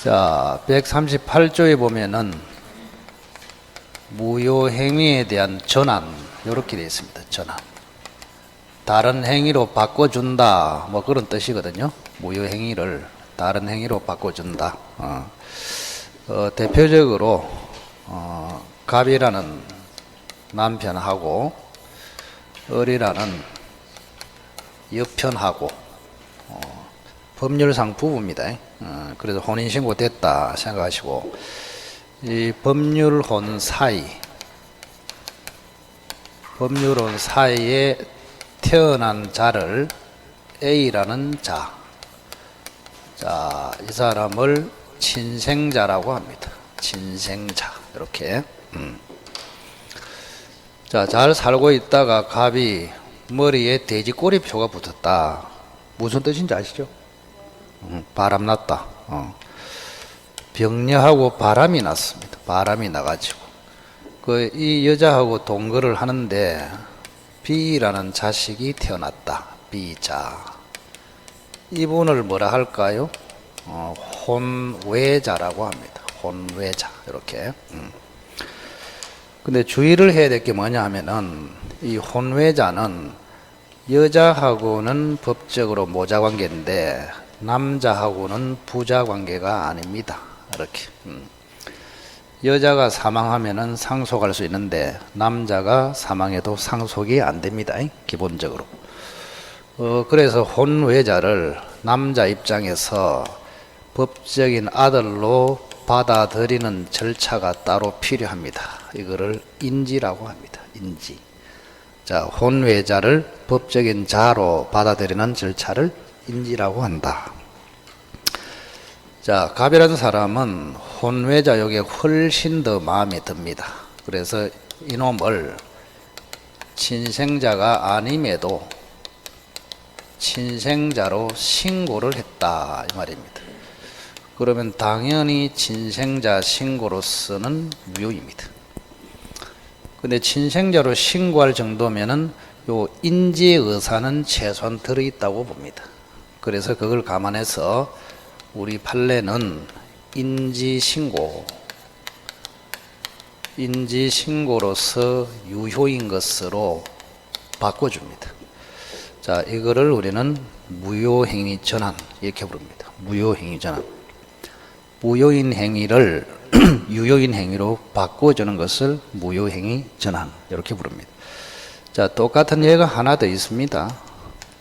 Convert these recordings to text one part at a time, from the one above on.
자, 138조에 보면은 무효행위에 대한 전환 이렇게 되어 있습니다. 전환. 다른 행위로 바꿔준다 뭐 그런 뜻이거든요. 무효행위를 다른 행위로 바꿔준다. 대표적으로 갑이라는 남편하고 을이라는 여편하고 법률상 부부입니다. 그래서 혼인신고 됐다 생각하시고, 이 법률혼 사이에 태어난 자를 A라는 자, 이 사람을 친생자라고 합니다. 친생자 이렇게. 자, 잘 살고 있다가 갑이 머리에 돼지꼬리표가 붙었다. 무슨 뜻인지 아시죠? 바람났다. 병녀하고 바람이 났습니다. 바람이 나가지고 이 여자하고 동거를 하는데 B라는 자식이 태어났다. B자. 이분을 뭐라 할까요? 혼외자라고 합니다. 혼외자 이렇게. 근데 주의를 해야 될 게 뭐냐 하면은 이 혼외자는 여자하고는 법적으로 모자관계인데 남자하고는 부자관계가 아닙니다. 이렇게. 여자가 사망하면은 상속할 수 있는데 남자가 사망해도 상속이 안 됩니다. 기본적으로. 그래서 혼외자를 남자 입장에서 법적인 아들로 받아들이는 절차가 따로 필요합니다. 이거를 인지라고 합니다. 인지. 자, 혼외자를 법적인 자로 받아들이는 절차를 인지라고 한다. 자, 갑이라는 사람은 혼외자 여기에 훨씬 더 마음에 듭니다. 그래서 이놈을 친생자가 아님에도 친생자로 신고를 했다 이 말입니다. 그러면 당연히 친생자 신고로서는 무효입니다. 근데 친생자로 신고할 정도면은 요 인지의 의사는 최소한 들어있다고 봅니다. 그래서 그걸 감안해서 우리 판례는 인지신고로서 유효인 것으로 바꿔줍니다. 자, 이거를 우리는 무효행위 전환 이렇게 부릅니다. 무효행위 전환. 무효인 행위를 유효인 행위로 바꿔주는 것을 무효행위 전환 이렇게 부릅니다. 자, 똑같은 예가 하나 더 있습니다.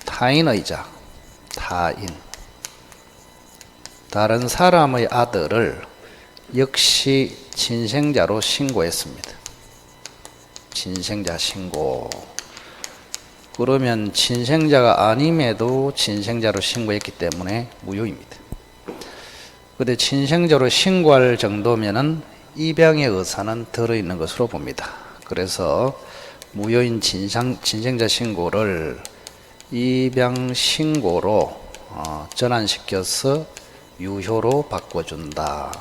타인의자, 타인. 다른 사람의 아들을 역시 친생자로 신고했습니다. 친생자 신고. 그러면 친생자가 아님에도 친생자로 신고했기 때문에 무효입니다. 근데 친생자로 신고할 정도면은 입양의 의사는 들어있는 것으로 봅니다. 그래서 무효인 친생자 신고를 입양 신고로 전환시켜서 유효로 바꿔준다.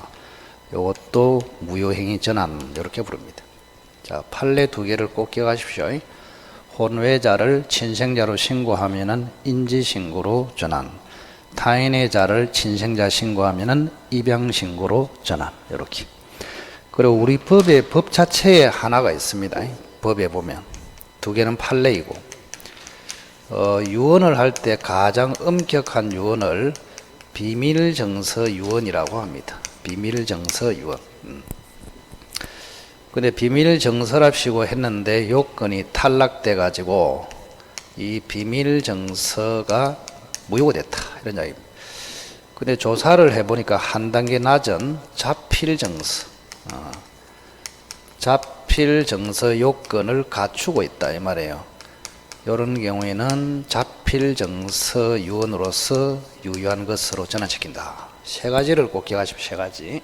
이것도 무효행위 전환 이렇게 부릅니다. 자, 판례 두 개를 꼭 기억하십시오. 혼외자를 친생자로 신고하면은 인지신고로 전환. 타인의 자를 친생자 신고하면은 입양신고로 전환. 이렇게. 그리고 우리 법 자체에 하나가 있습니다. 법에 보면 두 개는 판례이고, 유언을 할 때 가장 엄격한 유언을 비밀정서 유언이라고 합니다. 비밀정서 유언. 근데 비밀정서랍시고 했는데 요건이 탈락돼 가지고 이 비밀정서가 무효가 됐다 이런 이야기입니다. 근데 조사를 해보니까 한 단계 낮은 자필정서 요건을 갖추고 있다 이 말이에요. 이런 경우에는 자필정서 유언으로서 유효한 것으로 전환시킨다. 세 가지를 꼭 기억하십시오. 세 가지.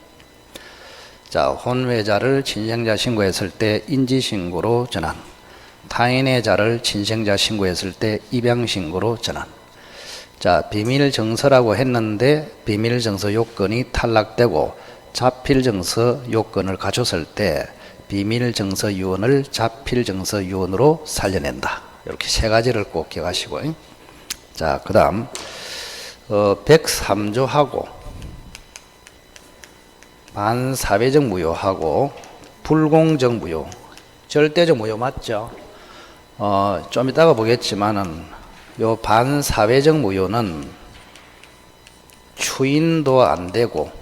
자, 혼외자를 친생자 신고했을 때 인지신고로 전환. 타인의 자를 친생자 신고했을 때 입양신고로 전환. 자, 비밀정서라고 했는데 비밀정서 요건이 탈락되고 자필정서 요건을 갖췄을 때 비밀정서 유언을 자필정서 유언으로 살려낸다. 이렇게 세 가지를 꼭 기억하시고. 자, 그 다음 103조하고 반사회적 무효하고 불공정 무효, 절대적 무효 맞죠? 좀 이따가 보겠지만은 요 반사회적 무효는 추인도 안 되고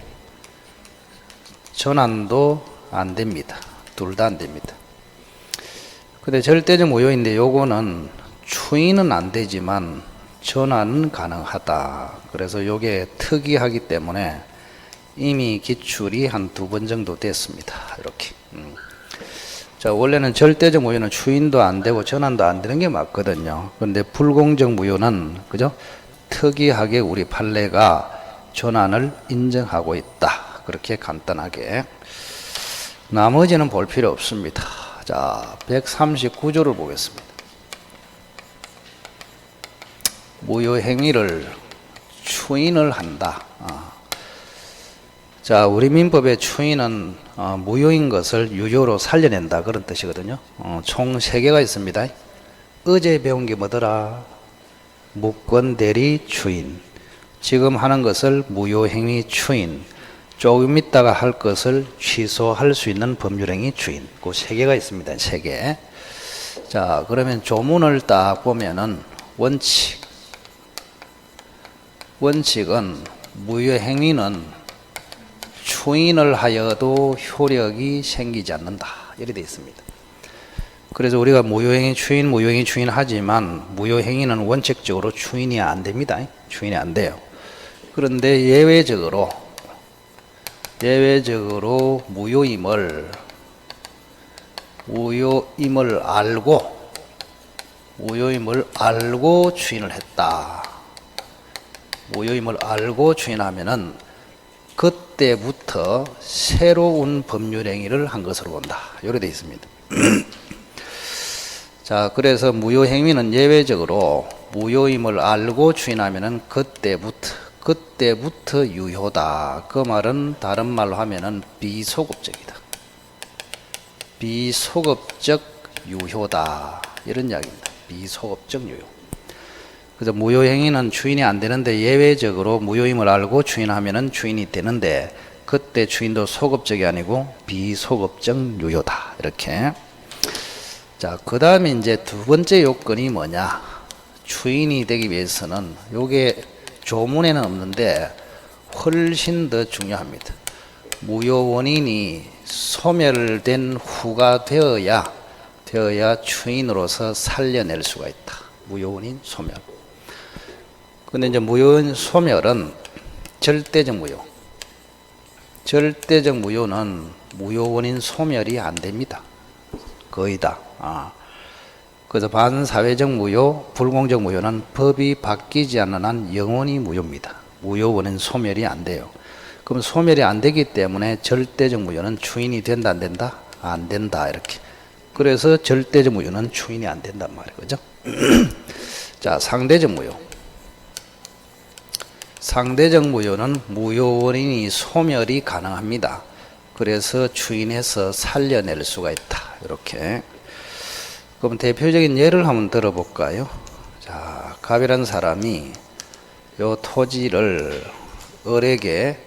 전환도 안 됩니다. 둘 다 안 됩니다. 근데 절대적 무효인데 요거는 추인은 안 되지만 전환은 가능하다. 그래서 요게 특이하기 때문에 이미 기출이 한 2번 정도 됐습니다. 이렇게. 자, 원래는 절대적 무효는 추인도 안 되고 전환도 안 되는 게 맞거든요. 그런데 불공정 무효는 그죠? 특이하게 우리 판례가 전환을 인정하고 있다. 그렇게 간단하게. 나머지는 볼 필요 없습니다. 자, 139조를 보겠습니다. 무효 행위를 추인을 한다. 자, 우리 민법의 추인은 무효인 것을 유효로 살려낸다 그런 뜻이거든요. 총 3개가 있습니다. 어제 배운 게 뭐더라? 무권 대리 추인. 지금 하는 것을 무효 행위 추인. 조금 있다가 할 것을 취소할 수 있는 법률행위 추인. 그 3개가 있습니다. 3개. 자, 그러면 조문을 딱 보면은 원칙은 무효 행위는 추인을 하여도 효력이 생기지 않는다. 이렇게 되어 있습니다. 그래서 우리가 무효행위 추인 하지만 무효행위는 원칙적으로 추인이 안 됩니다. 추인이 안 돼요. 그런데 예외적으로 무효임을 알고 추인을 했다. 무효임을 알고 추인하면은 그때부터 새로운 법률행위를 한 것으로 본다. 이렇게 되어 있습니다. 자, 그래서 무효행위는 예외적으로 무효임을 알고 추인하면은 그때부터 유효다. 그 말은 다른 말로 하면은 비소급적이다. 비소급적 유효다. 이런 이야기입니다. 비소급적 유효. 그래서 무효행위는 추인이 안 되는데 예외적으로 무효임을 알고 추인하면은 추인이 되는데 그때 추인도 소급적이 아니고 비소급적 유효다. 이렇게. 자, 그 다음에 이제 2번째 요건이 뭐냐? 추인이 되기 위해서는 요게 조문에는 없는데 훨씬 더 중요합니다. 무효 원인이 소멸된 후가 되어야 추인으로서 살려낼 수가 있다. 무효 원인 소멸. 근데 이제 무효 소멸은 절대적 무효. 절대적 무효는 무효 원인 소멸이 안 됩니다. 거의 다. 그래서 반사회적 무효, 불공정 무효는 법이 바뀌지 않는 한 영원히 무효입니다. 무효 원인 소멸이 안 돼요. 그럼 소멸이 안 되기 때문에 절대적 무효는 추인이 된다, 안 된다? 안 된다, 이렇게. 그래서 절대적 무효는 추인이 안 된단 말이에요. 그죠? 자, 상대적 무효. 상대적 무효는 무효 원인이 소멸이 가능합니다. 그래서 추인해서 살려낼 수가 있다. 이렇게. 그럼 대표적인 예를 한번 들어볼까요? 자, 갑이라는 사람이 요 토지를 을에게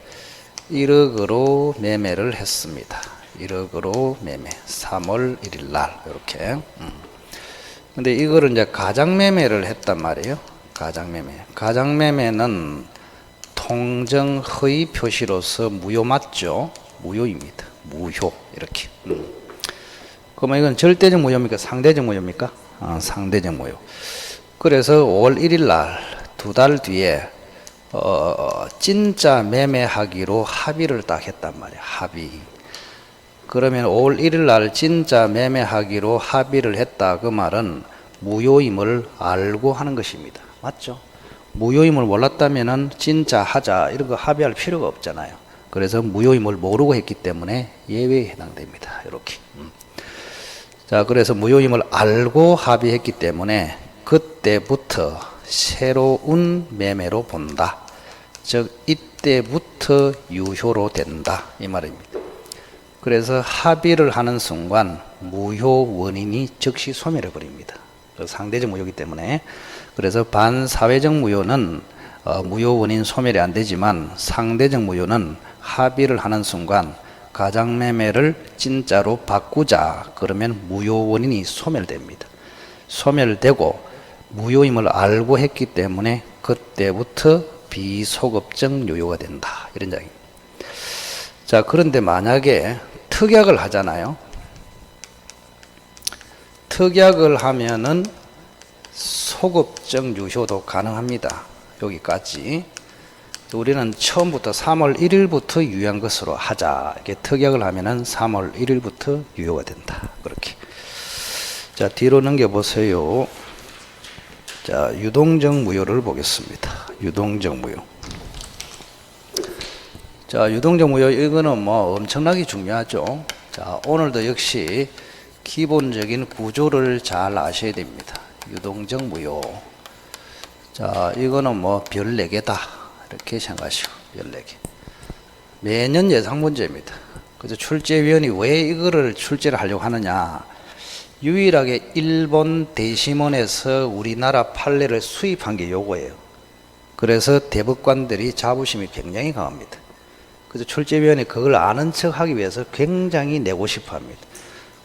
1억으로 매매를 했습니다. 1억으로 매매. 3월 1일 날. 이렇게. 근데 이거를 이제 가장매매를 했단 말이에요. 가장매매. 가장매매는 통정 허위 표시로서 무효 맞죠? 무효입니다. 무효. 이렇게. 그러면 이건 절대적 무효입니까? 상대적 무효입니까? 상대적 무효. 그래서 5월 1일 날, 2달 뒤에, 진짜 매매하기로 합의를 딱 했단 말이에요. 합의. 그러면 5월 1일 날 진짜 매매하기로 합의를 했다. 그 말은 무효임을 알고 하는 것입니다. 맞죠? 무효임을 몰랐다면은 진짜 하자. 이런 거 합의할 필요가 없잖아요. 그래서 무효임을 모르고 했기 때문에 예외에 해당됩니다. 이렇게. 자, 그래서 무효임을 알고 합의했기 때문에 그때부터 새로운 매매로 본다. 즉 이때부터 유효로 된다. 이 말입니다. 그래서 합의를 하는 순간 무효 원인이 즉시 소멸해 버립니다. 상대적 무효이기 때문에. 그래서 반사회적 무효는 무효 원인 소멸이 안 되지만 상대적 무효는 합의를 하는 순간 가장매매를 진짜로 바꾸자 그러면 무효 원인이 소멸됩니다. 소멸되고 무효임을 알고 했기 때문에 그때부터 비소급적 유효가 된다 이런 이야기입니다. 자, 그런데 만약에 특약을 하잖아요. 특약을 하면은 소급적 유효도 가능합니다. 여기까지. 우리는 처음부터 3월 1일부터 유효한 것으로 하자. 이게 특약을 하면은 3월 1일부터 유효가 된다. 그렇게. 자, 뒤로 넘겨보세요. 자, 유동적 무효를 보겠습니다. 유동적 무효. 자, 유동적 무효, 이거는 뭐 엄청나게 중요하죠. 자, 오늘도 역시 기본적인 구조를 잘 아셔야 됩니다. 유동적 무효. 자, 이거는 뭐 별 4개다. 이렇게 생각하시고, 별 4개. 매년 예상 문제입니다. 그래서 출제위원이 왜 이거를 출제를 하려고 하느냐. 유일하게 일본 대심원에서 우리나라 판례를 수입한 게 요거예요. 그래서 대법관들이 자부심이 굉장히 강합니다. 그래서 출제위원이 그걸 아는 척 하기 위해서 굉장히 내고 싶어 합니다.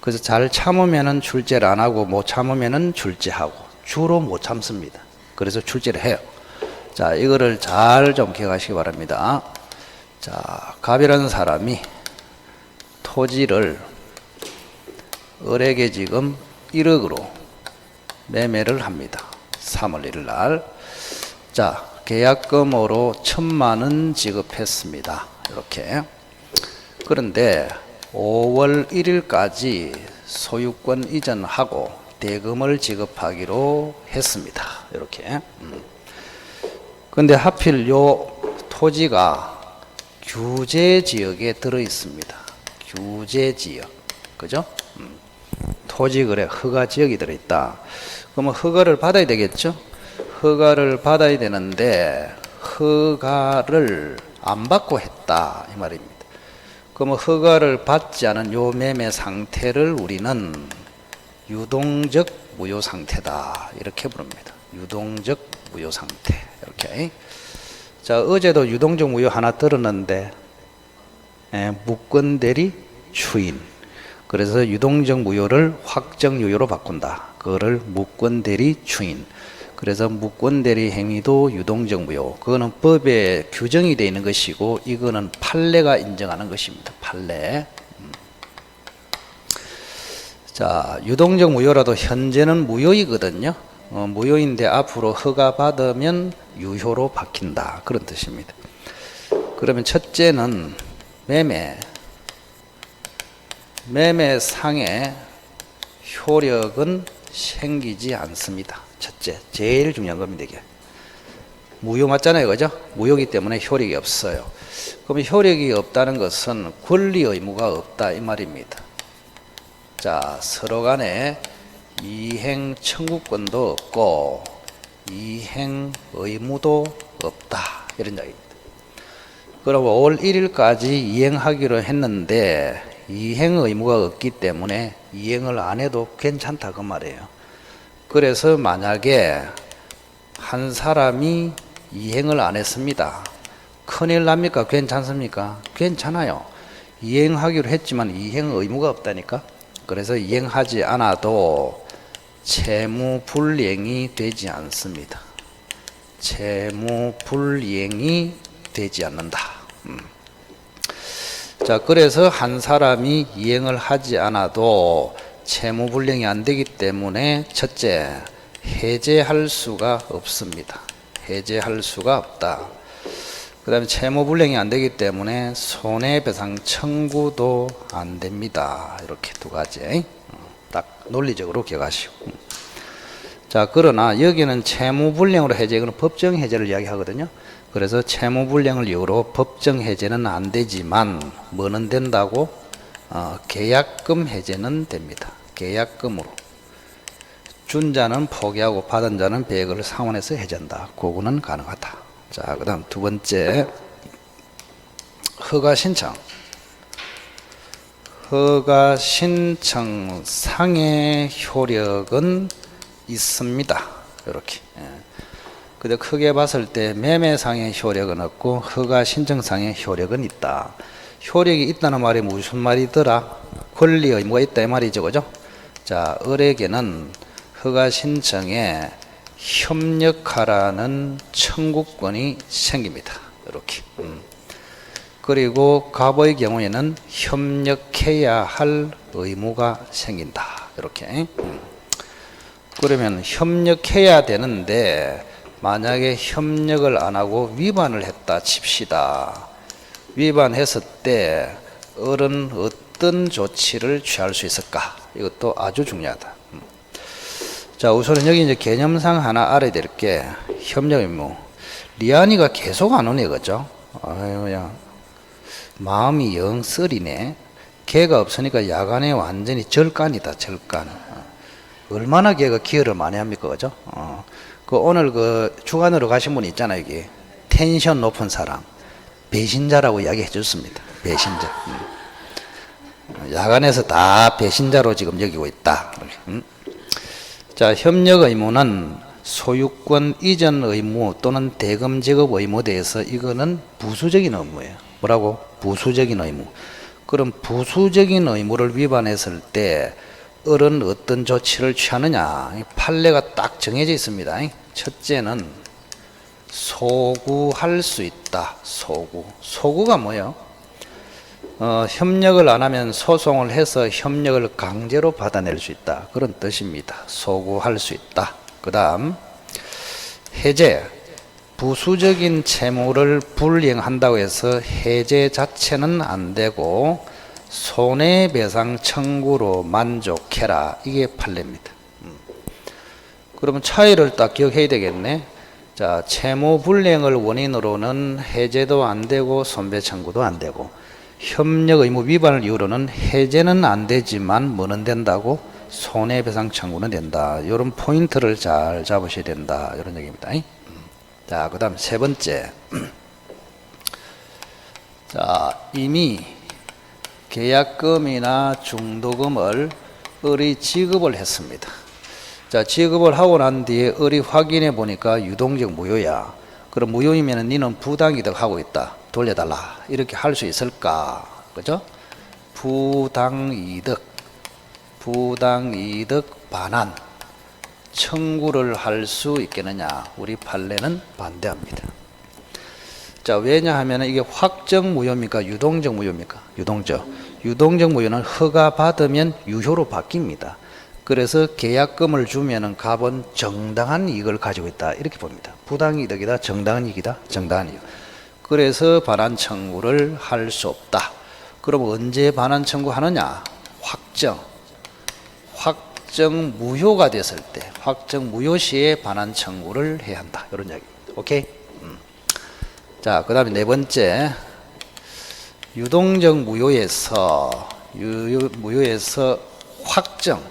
그래서 잘 참으면은 출제를 안 하고 못 참으면은 출제하고 주로 못 참습니다. 그래서 출제를 해요. 자, 이거를 잘 좀 기억하시기 바랍니다. 자, 갑이라는 사람이 토지를 을에게 지금 1억으로 매매를 합니다. 3월 1일 날. 자, 계약금으로 1,000만 원 지급했습니다. 이렇게. 그런데 5월 1일까지 소유권 이전하고 대금을 지급하기로 했습니다. 이렇게. 근데 하필 요 토지가 규제 지역에 들어 있습니다. 규제 지역. 그죠? 토지거래 허가 지역이 들어 있다. 그러면 허가를 받아야 되겠죠? 허가를 받아야 되는데 허가를 안 받고 했다 이 말입니다. 그러면 허가를 받지 않은 요 매매 상태를 우리는 유동적 무효 상태다 이렇게 부릅니다. 유동적 무효 상태 이렇게. 자, 어제도 유동적 무효 하나 들었는데 무권대리 추인. 그래서 유동적 무효를 확정 유효로 바꾼다. 그거를 무권대리 추인. 그래서 무권대리 행위도 유동적 무효. 그거는 법에 규정이 되어 있는 것이고 이거는 판례가 인정하는 것입니다. 판례. 자, 유동적 무효라도 현재는 무효이거든요. 무효인데 앞으로 허가 받으면 유효로 바뀐다. 그런 뜻입니다. 그러면 첫째는 매매상의 효력은 생기지 않습니다. 첫째, 제일 중요한 겁니다. 이게 무효 맞잖아요, 그죠? 무효이기 때문에 효력이 없어요. 그럼 효력이 없다는 것은 권리 의무가 없다 이 말입니다. 자, 서로 간에 이행 청구권도 없고 이행 의무도 없다 이런 이야기입니다. 그리고 5월 1일까지 이행하기로 했는데 이행 의무가 없기 때문에 이행을 안 해도 괜찮다 그 말이에요. 그래서 만약에 한 사람이 이행을 안 했습니다. 큰일 납니까? 괜찮습니까? 괜찮아요. 이행하기로 했지만 이행 의무가 없다니까. 그래서 이행하지 않아도 채무불이행이 되지 않습니다. 채무불이행이 되지 않는다. 자, 그래서 한 사람이 이행을 하지 않아도 채무불이행이 안 되기 때문에 첫째, 해제할 수가 없습니다. 해제할 수가 없다. 그 다음에 채무불이행이 안 되기 때문에 손해배상 청구도 안 됩니다. 이렇게 두 가지 딱 논리적으로 기억하시고. 자, 그러나 여기는 채무불이행으로 해제, 이거는 법정 해제를 이야기하거든요. 그래서 채무불이행을 이유로 법정 해제는 안 되지만 뭐는 된다고? 계약금 해제는 됩니다. 계약금으로. 준 자는 포기하고 받은 자는 배액을 상환해서 해제한다. 그거는 가능하다. 자, 그 다음 두 번째, 허가 신청. 허가 신청상의 효력은 있습니다. 이렇게. 근데 크게 봤을 때 매매상의 효력은 없고 허가 신청상의 효력은 있다. 효력이 있다는 말이 무슨 말이더라? 권리 의무가 있다 이 말이죠, 그죠? 자, 을에게는 허가 신청에 협력하라는 청구권이 생깁니다. 이렇게. 그리고 갑의 경우에는 협력해야 할 의무가 생긴다. 이렇게. 그러면 협력해야 되는데 만약에 협력을 안 하고 위반을 했다 칩시다. 위반했을 때 을은 어떤 조치를 취할 수 있을까? 이것도 아주 중요하다. 자, 우선은 여기 이제 개념상 하나 알아야 될 게 협력 의무. 리안이가 계속 안 오네, 그죠? 아유야, 마음이 영 쓰리네. 걔가 없으니까 야간에 완전히 절간이다, 절간. 얼마나 걔가 기여를 많이 합니까, 그죠? 그 오늘 그 주간으로 가신 분 있잖아요, 여기. 텐션 높은 사람. 배신자라고 이야기해 줬습니다. 배신자. 야간에서 다 배신자로 지금 여기고 있다. 자, 협력 의무는 소유권 이전 의무 또는 대금 지급 의무에 대해서 이거는 부수적인 의무예요. 뭐라고? 부수적인 의무. 그럼 부수적인 의무를 위반했을 때 을은 어떤 조치를 취하느냐? 판례가 딱 정해져 있습니다. 첫째는 소구할 수 있다. 소구. 소구가 뭐예요? 협력을 안 하면 소송을 해서 협력을 강제로 받아낼 수 있다. 그런 뜻입니다. 소구할 수 있다. 그 다음 해제. 부수적인 채무를 불이행한다고 해서 해제 자체는 안 되고 손해배상 청구로 만족해라. 이게 판례입니다. 그러면 차이를 딱 기억해야 되겠네. 자, 채무 불이행을 원인으로는 해제도 안 되고 손배 청구도 안 되고 협력 의무 위반을 이유로는 해제는 안 되지만 뭐는 된다고? 손해배상 청구는 된다. 이런 포인트를 잘 잡으셔야 된다. 이런 얘기입니다. 자, 그 다음 세 번째. 자, 이미 계약금이나 중도금을 을이 지급을 했습니다. 자, 지급을 하고 난 뒤에 을이 확인해 보니까 유동적 무효야. 그럼 무효이면 니는 부당이득 하고 있다. 돌려달라. 이렇게 할 수 있을까? 그죠? 부당이득 반환 청구를 할 수 있겠느냐? 우리 판례는 반대합니다. 자, 왜냐하면 이게 확정 무효입니까? 유동적 무효입니까? 유동적. 유동적 무효는 허가 받으면 유효로 바뀝니다. 그래서 계약금을 주면은 갑은 정당한 이익을 가지고 있다. 이렇게 봅니다. 부당이득이다. 정당한 이익이다. 정당한 이익. 그래서 반환 청구를 할 수 없다. 그럼 언제 반환 청구하느냐? 확정 무효가 됐을 때, 확정 무효 시에 반환 청구를 해야 한다. 이런 이야기입니다. 오케이? 자, 그 다음에 네 번째. 유동적 무효에서 확정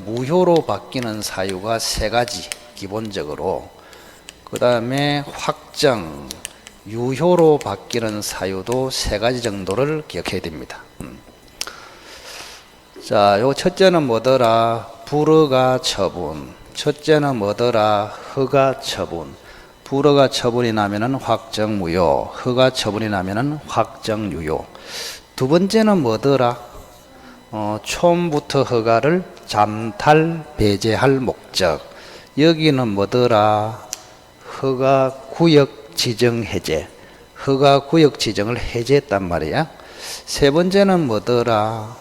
무효로 바뀌는 사유가 세 가지 기본적으로. 그 다음에 확정 유효로 바뀌는 사유도 세 가지 정도를 기억해야 됩니다. 자, 요 첫째는 뭐더라? 불허가 처분. 첫째는 뭐더라? 허가 처분. 불허가 처분이 나면은 확정 무효, 허가 처분이 나면은 확정 유효. 두 번째는 뭐더라? 처음부터 허가를 잠탈 배제할 목적. 여기는 뭐더라? 허가 구역 지정 해제. 허가 구역 지정을 해제했단 말이야. 세 번째는 뭐더라?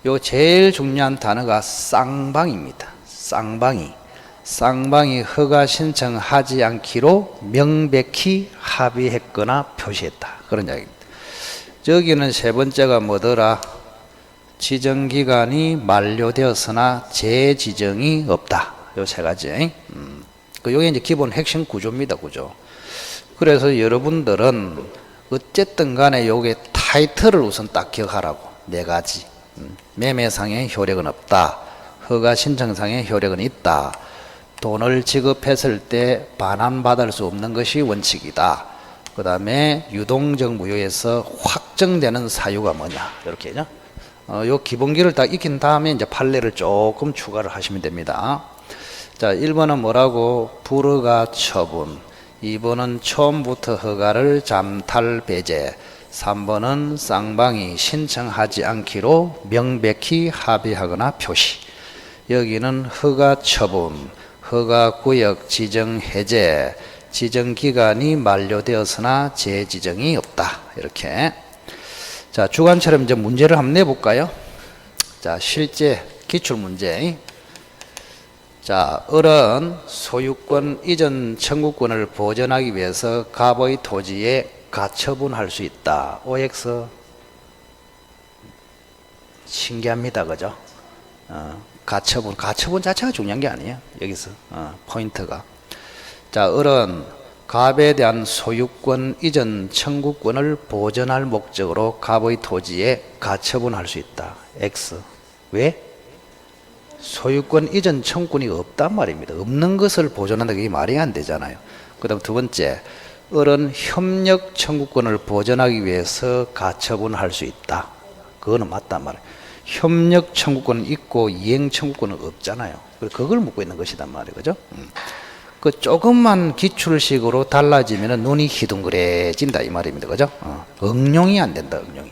요 제일 중요한 단어가 쌍방입니다. 쌍방이 허가 신청하지 않기로 명백히 합의했거나 표시했다. 그런 이야기입니다. 저기는 세 번째가 뭐더라? 지정기간이 만료되었으나 재지정이 없다. 요 세 가지. 요게 이제 기본 핵심 구조입니다. 구조. 그래서 여러분들은 어쨌든 간에 요게 타이틀을 우선 딱 기억하라고. 네 가지. 매매상의 효력은 없다. 허가 신청상의 효력은 있다. 돈을 지급했을 때 반환받을 수 없는 것이 원칙이다. 그 다음에 유동적 무효에서 확정되는 사유가 뭐냐. 이렇게죠. 요 기본기를 딱 익힌 다음에 이제 판례를 조금 추가를 하시면 됩니다. 자, 1번은 뭐라고? 불허가 처분. 2번은 처음부터 허가를 잠탈 배제. 3번은 쌍방이 신청하지 않기로 명백히 합의하거나 표시. 여기는 허가 처분, 허가 구역 지정 해제, 지정 기간이 만료되었으나 재지정이 없다. 이렇게. 자, 주관처럼 이제 문제를 한번 내볼까요? 자, 실제 기출 문제. 자, 을은 소유권 이전 청구권을 보전하기 위해서 갑의 토지에 가처분할 수 있다. OX. 신기합니다. 그죠? 가처분 자체가 중요한 게 아니에요. 여기서 포인트가. 자, 을은 갑에 대한 소유권 이전 청구권을 보전할 목적으로 갑의 토지에 가처분할 수 있다. X. 왜? 소유권 이전 청구권이 없단 말입니다. 없는 것을 보존한다. 그게 말이 안 되잖아요. 그 다음 두 번째, 을은 협력 청구권을 보존하기 위해서 가처분할 수 있다. 그거는 맞단 말이에요. 협력 청구권은 있고 이행 청구권은 없잖아요. 그걸 묻고 있는 것이단 말이에요. 그죠? 그 조금만 기출식으로 달라지면 눈이 희둥그레진다 이 말입니다. 그죠? 응용이 안 된다. 응용이.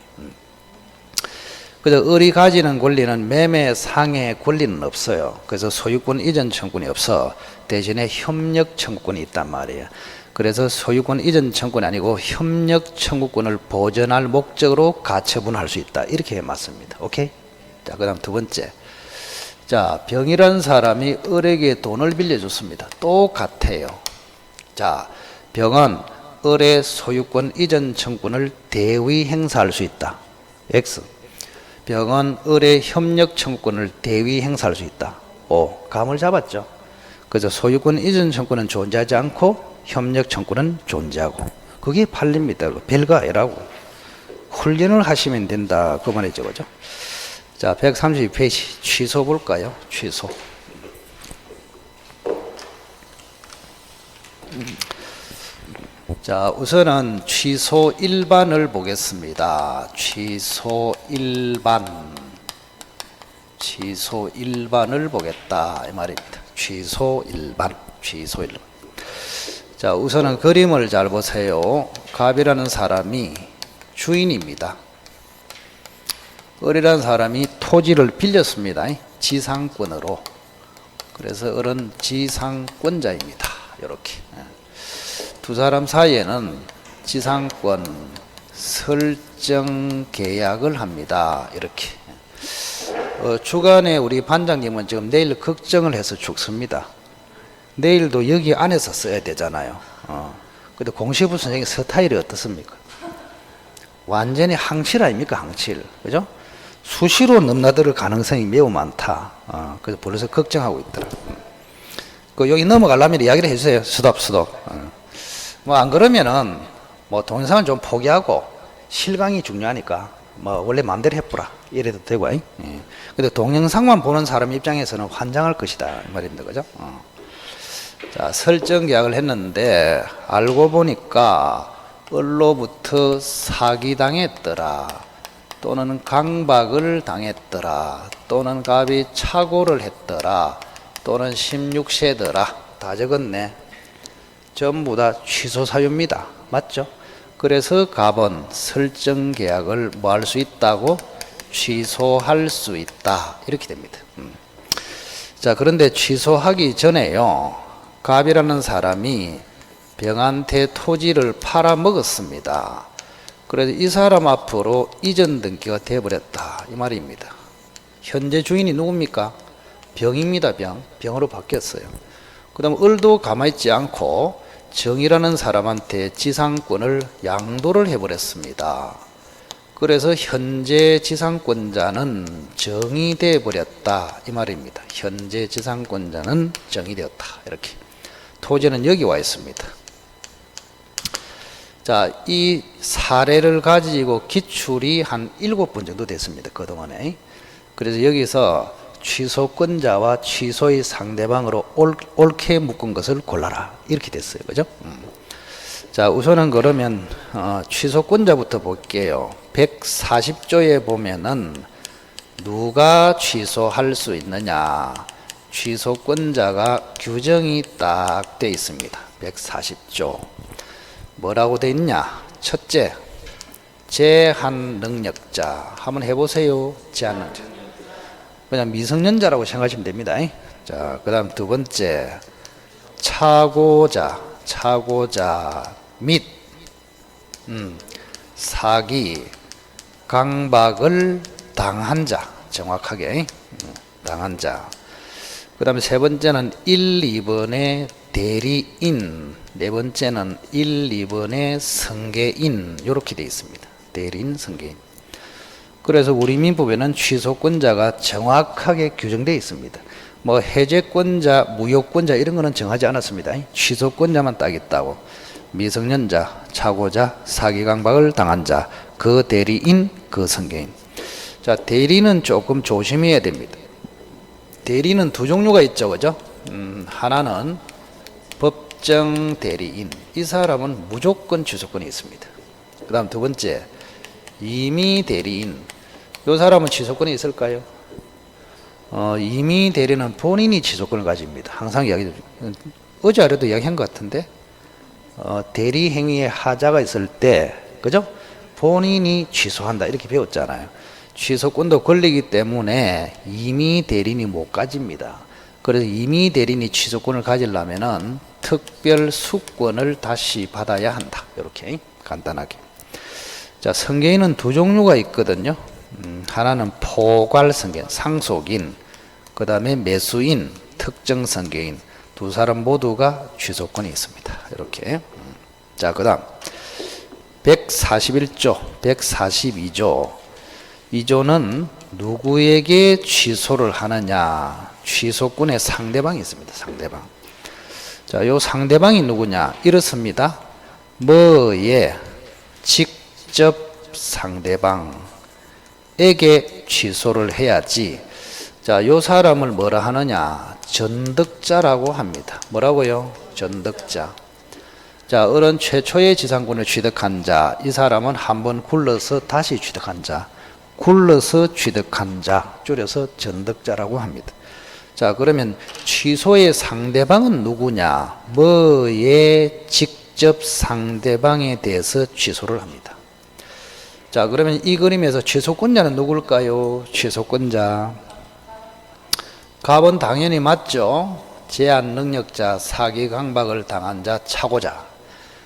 그래서 을이 가지는 권리는 매매 상해 권리는 없어요. 그래서 소유권 이전 청구권이 없어. 대신에 협력 청구권이 있단 말이에요. 그래서 소유권 이전 청구권이 아니고 협력 청구권을 보전할 목적으로 가처분할 수 있다. 이렇게 맞습니다. 오케이? 자, 그 다음 두 번째. 자, 병이라는 사람이 을에게 돈을 빌려줬습니다. 똑같아요. 자, 병은 을의 소유권 이전 청구권을 대위 행사할 수 있다. X. 병은 을의 협력 청구권을 대위 행사할 수 있다. O. 감을 잡았죠. 그래서 소유권 이전 청구는 존재하지 않고 협력 청구는 존재하고. 그게 팔립니다. 별거 아니라고. 훈련을 하시면 된다. 그 말이죠. 그죠? 자, 132페이지 취소 볼까요? 취소. 자, 우선은 취소 1반을 보겠습니다. 취소 1반. 취소 1반을 보겠다. 이 말입니다. 취소 1반. 취소 1반. 자, 우선은 그림을 잘 보세요. 갑이라는 사람이 주인입니다. 을이라는 사람이 토지를 빌렸습니다. 지상권으로. 그래서 을은 지상권자입니다. 이렇게. 두 사람 사이에는 지상권 설정 계약을 합니다. 이렇게. 주간에 우리 반장님은 지금 내일 걱정을 해서 죽습니다. 내일도 여기 안에서 써야 되잖아요. 근데 공시부 선생님 스타일이 어떻습니까? 완전히 항칠 아닙니까? 항칠. 그죠? 수시로 넘나들 가능성이 매우 많다. 그래서 벌써 걱정하고 있더라. 여기 넘어가려면 이야기를 해주세요. 스톱. 뭐 안 그러면은 뭐 동영상은 좀 포기하고 실강이 중요하니까 뭐 원래 마음대로 해보라 이래도 되고. 근데 동영상만 보는 사람 입장에서는 환장할 것이다 이 말입니다. 그죠? 자, 설정 계약을 했는데 알고 보니까 을로부터 사기당했더라, 또는 강박을 당했더라, 또는 갑이 착오를 했더라, 또는 16세더라. 다 적었네. 전부 다 취소 사유입니다. 맞죠? 그래서 갑은 설정 계약을 뭐 할 수 있다고? 취소할 수 있다. 이렇게 됩니다. 자, 그런데 취소하기 전에요, 갑이라는 사람이 병한테 토지를 팔아먹었습니다. 그래서 이 사람 앞으로 이전 등기가 되어버렸다 이 말입니다. 현재 주인이 누굽니까? 병입니다. 병으로 바뀌었어요. 그 다음 을도 가만히 있지 않고 정이라는 사람한테 지상권을 양도를 해버렸습니다. 그래서 현재 지상권자는 정이 되어버렸다 이 말입니다. 현재 지상권자는 정이 되었다. 이렇게. 토지는 여기 와 있습니다. 자, 이 사례를 가지고 기출이 한 7번 정도 됐습니다. 그동안에. 그래서 여기서 취소권자와 취소의 상대방으로 옳게 묶은 것을 골라라. 이렇게 됐어요. 그죠? 자, 우선은 그러면 취소권자부터 볼게요. 140조에 보면은 누가 취소할 수 있느냐? 취소권자가 규정이 딱 돼 있습니다. 140조. 뭐라고 돼 있냐? 첫째, 제한 능력자. 한번 해보세요. 제한 능력자. 그냥 미성년자라고 생각하시면 됩니다. 자, 그 다음 두 번째, 차고자 및 사기, 강박을 당한 자. 정확하게 당한 자. 그 다음에 세 번째는 1, 2번의 대리인, 네 번째는 1, 2번의 승계인. 이렇게 되어 있습니다. 대리인, 승계인. 그래서 우리 민법에는 취소권자가 정확하게 규정되어 있습니다. 뭐 해제권자, 무효권자 이런 거는 정하지 않았습니다. 취소권자만 딱 있다고. 미성년자, 차고자, 사기 강박을 당한 자, 그 대리인, 그 승계인. 자, 대리는 조금 조심해야 됩니다. 대리는 두 종류가 있죠, 그죠? 하나는 법정 대리인. 이 사람은 무조건 취소권이 있습니다. 그 다음 두 번째, 임의 대리인. 이 사람은 취소권이 있을까요? 임의 대리는 본인이 취소권을 가집니다. 항상 어제 아래도 이야기한 것 같은데, 대리 행위에 하자가 있을 때, 그죠? 본인이 취소한다. 이렇게 배웠잖아요. 취소권도 걸리기 때문에 임의 대리인이 못 가집니다. 그래서 임의 대리인이 취소권을 가지려면은 특별 수권을 다시 받아야 한다. 이렇게 간단하게. 자, 승계인은 두 종류가 있거든요. 하나는 포괄 승계인, 상속인, 그 다음에 매수인, 특정 승계인. 두 사람 모두가 취소권이 있습니다. 이렇게. 자, 그 다음 141조, 142조. 이 조는 누구에게 취소를 하느냐? 취소권의 상대방이 있습니다. 상대방. 자, 요 상대방이 누구냐? 이렇습니다. 뭐에 직접 상대방에게 취소를 해야지. 자, 요 사람을 뭐라 하느냐? 전득자라고 합니다. 뭐라고요? 전득자. 자, 어른 최초의 지상권을 취득한 자. 이 사람은 한번 굴러서 다시 취득한 자. 굴러서 취득한 자, 줄여서 전득자라고 합니다. 자, 그러면 취소의 상대방은 누구냐? 뭐의 직접 상대방에 대해서 취소를 합니다. 자, 그러면 이 그림에서 취소권자는 누굴까요? 취소권자. 갑은 당연히 맞죠? 제한 능력자, 사기 강박을 당한 자, 차고자.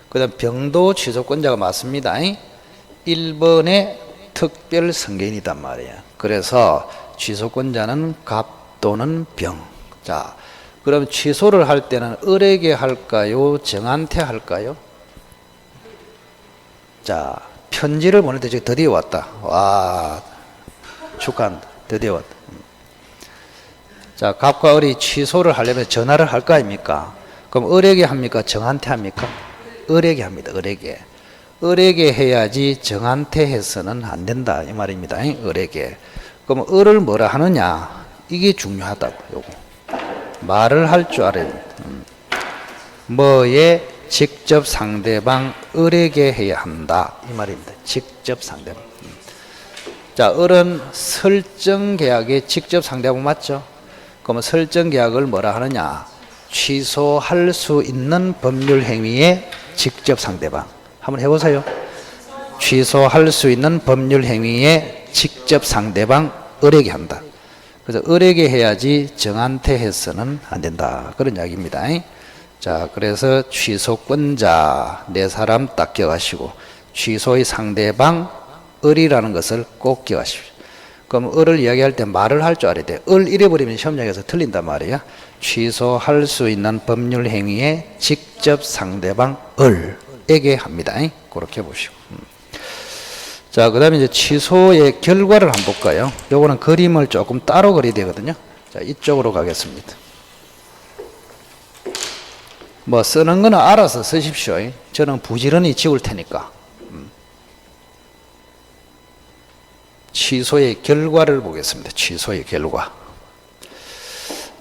그 다음 병도 취소권자가 맞습니다. 1번에 특별 승계인이단 말이에요. 그래서 취소권자는 갑 또는 병. 자, 그럼 취소를 할 때는 을에게 할까요? 정한테 할까요? 자, 편지를 보낼 때 드디어 왔다. 와, 축하한다. 드디어 왔다. 자, 갑과 을이 취소를 하려면 전화를 할 거 아닙니까? 그럼 을에게 합니까? 정한테 합니까? 을에게 합니다. 을에게. 을에게 해야지 정한테 해서는 안 된다 이 말입니다. 을에게. 그럼 을을 뭐라 하느냐? 이게 중요하다고. 요거 말을 할 줄 알아야 돼. 뭐에 직접 상대방 을에게 해야 한다 이 말입니다. 직접 상대방. 자, 을은 설정 계약의 직접 상대방 맞죠? 그러면 설정 계약을 뭐라 하느냐? 취소할 수 있는 법률 행위의 직접 상대방. 한번 해보세요. 취소할 수 있는 법률 행위의 직접 상대방 을에게 한다. 그래서 을에게 해야지 정한테 해서는 안 된다. 그런 이야기입니다. 자, 그래서 취소권자 네 사람 딱 기억하시고 취소의 상대방 을이라는 것을 꼭 기억하십시오. 그럼 을을 이야기할 때 말을 할 줄 알아야 돼. 을 잃어버리면 시험장에서 틀린단 말이야. 취소할 수 있는 법률 행위의 직접 상대방 을에게 합니다. 그렇게 보시고. 자, 그 다음에 이제 취소의 결과를 한번 볼까요? 요거는 그림을 조금 따로 그려야 되거든요. 자, 이쪽으로 가겠습니다. 뭐 쓰는 거는 알아서 쓰십시오. 저는 부지런히 지울 테니까. 취소의 결과를 보겠습니다. 취소의 결과.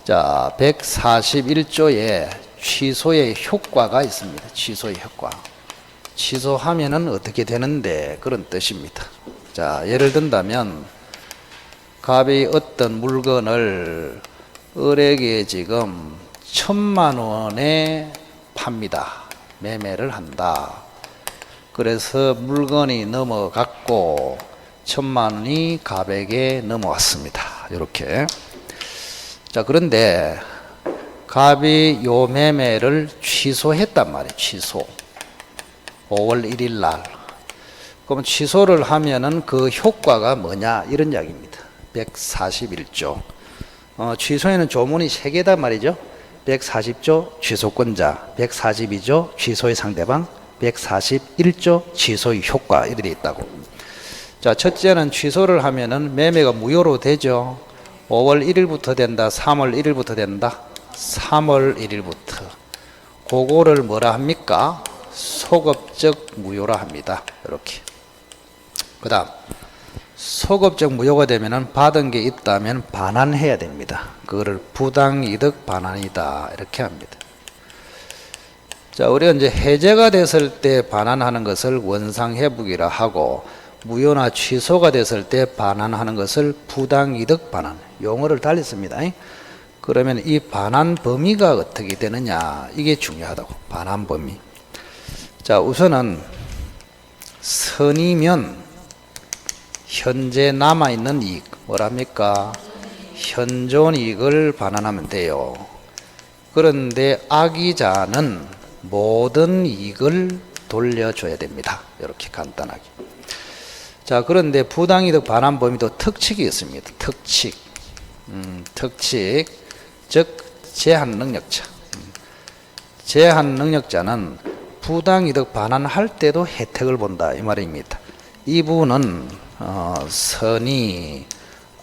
자, 141조에 취소의 효과가 있습니다. 취소의 효과. 취소하면은 어떻게 되는데 그런 뜻입니다. 자, 예를 든다면 갑이 어떤 물건을 을에게 지금 1,000만 원에 팝니다. 매매를 한다. 그래서 물건이 넘어갔고 1,000만 원이 갑에게 넘어왔습니다. 이렇게. 자, 그런데 갑이 요 매매를 취소했단 말이에요. 취소. 5월 1일 날. 그럼 취소를 하면은 그 효과가 뭐냐 이런 이야기입니다. 141조. 취소에는 조문이 3개단 말이죠. 140조 취소권자, 142조 취소의 상대방, 141조 취소의 효과 이렇게 있다고. 자, 첫째는 취소를 하면은 매매가 무효로 되죠. 5월 1일부터 된다. 3월 1일부터 된다. 3월 1일부터. 그거를 뭐라 합니까? 소급적 무효라 합니다. 이렇게. 그 다음 소급적 무효가 되면은 받은 게 있다면 반환해야 됩니다. 그거를 부당이득 반환이다 이렇게 합니다. 자, 우리가 이제 해제가 됐을 때 반환하는 것을 원상회복이라 하고 무효나 취소가 됐을 때 반환하는 것을 부당이득 반환. 용어를 달리 씁니다. 그러면 이 반환 범위가 어떻게 되느냐 이게 중요하다고. 반환 범위. 자, 우선은 선이면 현재 남아있는 이익, 뭐랍니까? 현존 이익을 반환하면 돼요. 그런데 악의자는 모든 이익을 돌려줘야 됩니다. 이렇게 간단하게. 자, 그런데 부당이득 반환 범위도 특칙이 있습니다. 특칙. 특칙. 즉, 제한 능력자. 제한 능력자는 부당이득 반환할 때도 혜택을 본다. 이 말입니다. 이 부분은 선이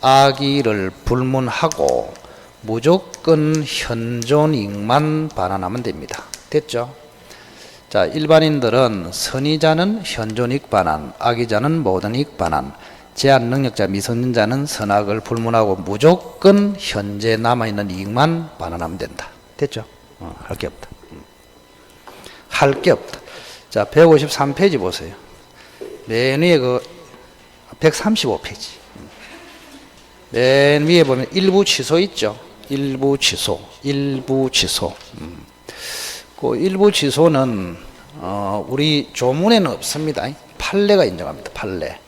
악의를 불문하고 무조건 현존이익만 반환하면 됩니다. 됐죠? 자, 일반인들은 선의자는 현존이익 반환, 악의자는 모든 이익 반환, 제한 능력자 미성년자는 선악을 불문하고 무조건 현재 남아있는 이익만 반환하면 된다. 됐죠? 할 게 없다. 할 게 없다. 자, 153페이지 보세요. 맨 위에 135페이지. 맨 위에 보면 일부 취소 있죠. 일부 취소. 그 일부 취소는 우리 조문에는 없습니다. 판례가 인정합니다. 판례.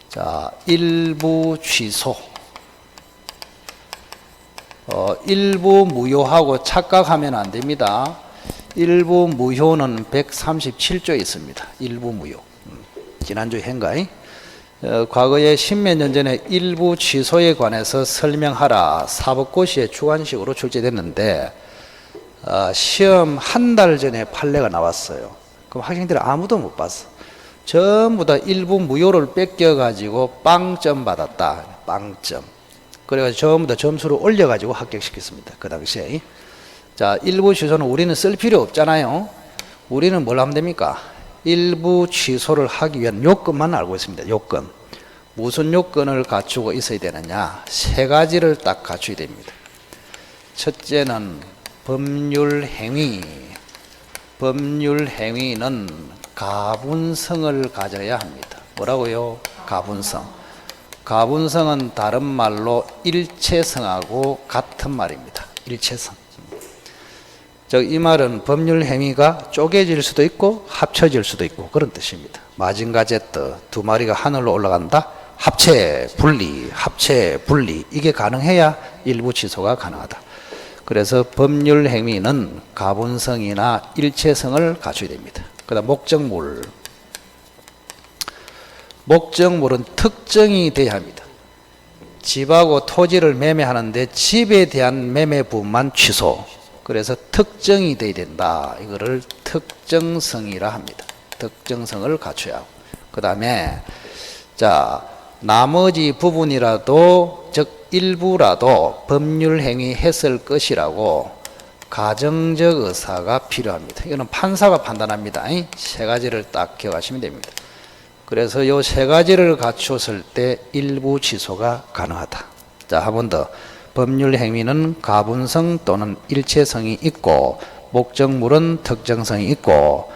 자, 일부 취소. 일부 무효하고 착각하면 안 됩니다. 일부 무효는 137조에 있습니다. 일부 무효. 지난주에 한가이? 과거에 십몇 년 전에 일부 취소에 관해서 설명하라 사법고시에 주관식으로 출제됐는데 시험 한 달 전에 판례가 나왔어요. 그럼 학생들이 아무도 못 봤어. 전부 다 일부 무효를 뺏겨가지고 빵점 받았다. 빵점. 그래가지고 전부 다 점수를 올려가지고 합격시켰습니다. 그 당시에. 자, 일부 취소는 우리는 쓸 필요 없잖아요. 우리는 뭘 하면 됩니까? 일부 취소를 하기 위한 요건만 알고 있습니다. 요건. 무슨 요건을 갖추고 있어야 되느냐? 3가지를 딱 갖춰야 됩니다. 첫째는 법률 행위. 법률 행위는 가분성을 가져야 합니다. 뭐라고요? 가분성. 가분성은 다른 말로 일체성하고 같은 말입니다. 일체성. 이 말은 법률 행위가 쪼개질 수도 있고 합쳐질 수도 있고 그런 뜻입니다. 마징가제트 두 마리가 하늘로 올라간다. 합체, 분리, 합체, 분리 이게 가능해야 일부 취소가 가능하다. 그래서 법률 행위는 가분성이나 일체성을 갖춰야 됩니다. 그 다음 목적물. 목적물은 특정이 돼야 합니다. 집하고 토지를 매매하는데 집에 대한 매매 부분만 취소. 그래서 특정이 돼야 된다. 이거를 특정성이라 합니다. 특정성을 갖춰야 하고. 그 다음에 자, 나머지 부분이라도 즉 일부라도 법률 행위 했을 것이라고 가정적 의사가 필요합니다. 이거는 판사가 판단합니다. 3가지를 딱 기억하시면 됩니다. 그래서 이 3가지를 갖췄을 때 일부 취소가 가능하다. 자, 한 번 더. 법률 행위는 가분성 또는 일체성이 있고 목적물은 특정성이 있고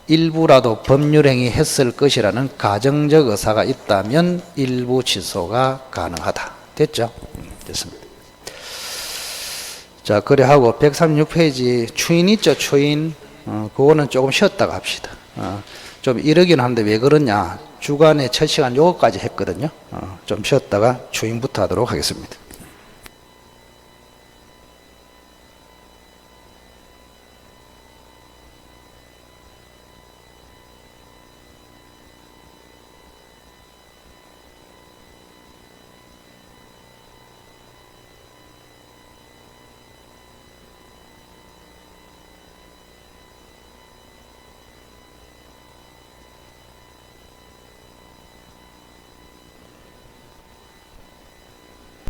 일부라도 법률 행위 했을 것이라는 가정적 의사가 있다면 일부 취소가 가능하다. 됐죠? 됐습니다. 자, 그래 하고 136페이지 추인 있죠, 추인. 그거는 조금 쉬었다가 합시다. 좀 이러긴 한데 왜 그러냐. 주간에 첫 시간 요거까지 했거든요. 좀 쉬었다가 추인부터 하도록 하겠습니다.